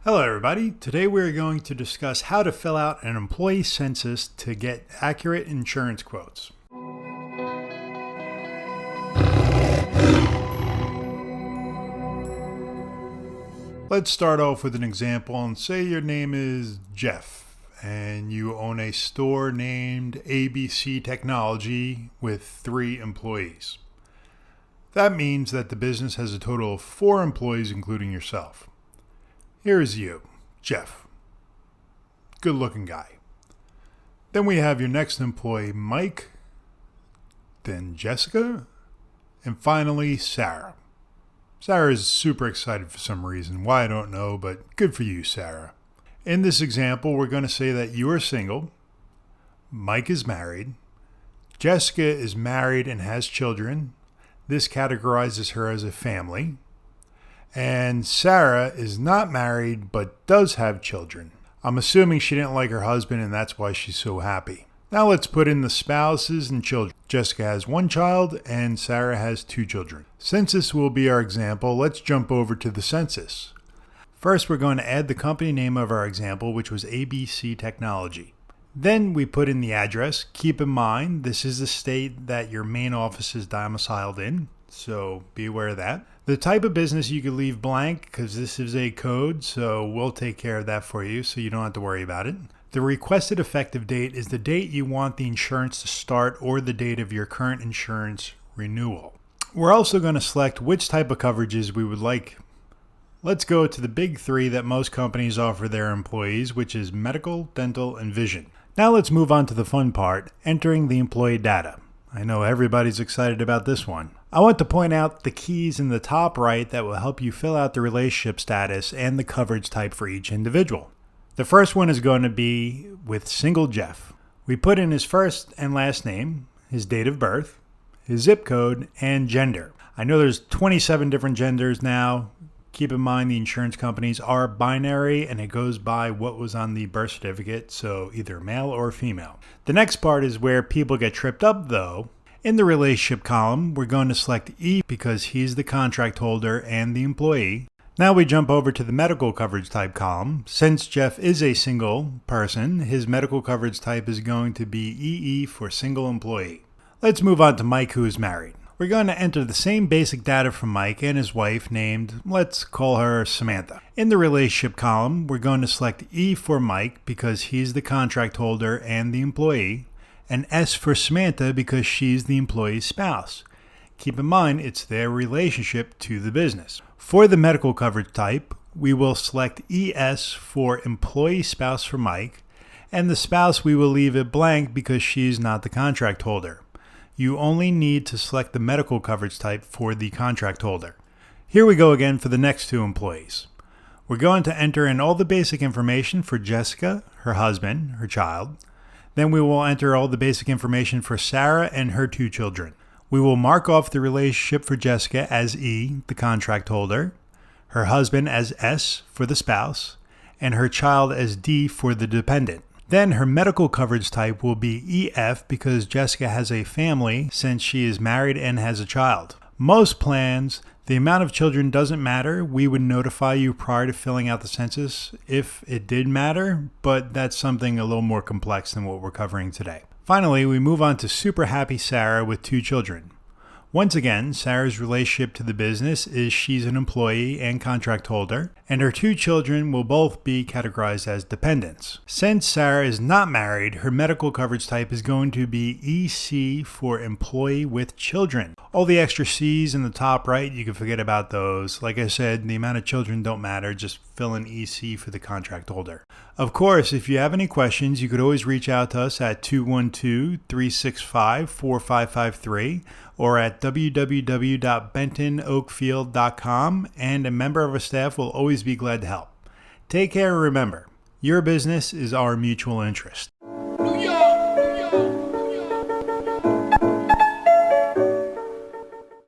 Hello everybody. Today we're going to discuss how to fill out an employee census to get accurate insurance quotes. Let's start off with an example and say your name is Jeff and you own a store named ABC Technology with 3 employees. That means that the business has a total of 4 employees including yourself. Here's you, Jeff. Good looking guy. Then we have your next employee, Mike, then Jessica, and finally Sarah. Sarah is super excited for some reason. Why, I don't know, but good for you, Sarah. In this example, we're going to say that you are single, Mike is married, Jessica is married and has children. This categorizes her as a family. And Sarah is not married but does have children. I'm assuming she didn't like her husband and that's why she's so happy. Now let's put in the spouses and children. Jessica has 1 child and Sarah has 2 children. Census will be our example. Let's jump over to the census. First, we're going to add the company name of our example, which was ABC Technology. Then we put in the address. Keep in mind, this is the state that your main office is domiciled in, so be aware of that. The type of business you could leave blank because this is a code, so we'll take care of that for you so you don't have to worry about it. The requested effective date is the date you want the insurance to start or the date of your current insurance renewal. We're also going to select which type of coverages we would like. Let's go to the big 3 that most companies offer their employees, which is medical, dental, and vision. Now let's move on to the fun part, entering the employee data. I know everybody's excited about this one. I want to point out the keys in the top right that will help you fill out the relationship status and the coverage type for each individual. The first one is going to be with single Jeff. We put in his first and last name, his date of birth, his zip code, and gender. I know there's 27 different genders now. Keep in mind the insurance companies are binary and it goes by what was on the birth certificate, so either male or female. The next part is where people get tripped up though. In the relationship column, we're going to select E because he's the contract holder and the employee. Now we jump over to the medical coverage type column. Since Jeff is a single person, his medical coverage type is going to be EE for single employee. Let's move on to Mike, who is married. We're going to enter the same basic data from Mike and his wife named, let's call her Samantha. In the relationship column, we're going to select E for Mike because he's the contract holder and the employee, and S for Samantha because she's the employee's spouse. Keep in mind, it's their relationship to the business. For the medical coverage type, we will select ES for employee spouse for Mike, and the spouse we will leave it blank because she's not the contract holder. You only need to select the medical coverage type for the contract holder. Here we go again for the next 2 employees. We're going to enter in all the basic information for Jessica, her husband, her child. Then we will enter all the basic information for Sarah and her 2 children. We will mark off the relationship for Jessica as E, the contract holder, her husband as S for the spouse, and her child as D for the dependent. Then her medical coverage type will be EF because Jessica has a family since she is married and has a child. Most plans, the amount of children doesn't matter. We would notify you prior to filling out the census if it did matter, but that's something a little more complex than what we're covering today. Finally, we move on to super happy Sarah with 2 children. Once again, Sarah's relationship to the business is she's an employee and contract holder, and her 2 children will both be categorized as dependents. Since Sarah is not married, her medical coverage type is going to be EC for employee with children. All the extra C's in the top right, you can forget about those. Like I said, the amount of children don't matter, just fill in EC for the contract holder. Of course, if you have any questions, you could always reach out to us at 212-365-4553 or at www.bentonoakfield.com, and a member of our staff will always be glad to help. Take care and remember, your business is our mutual interest.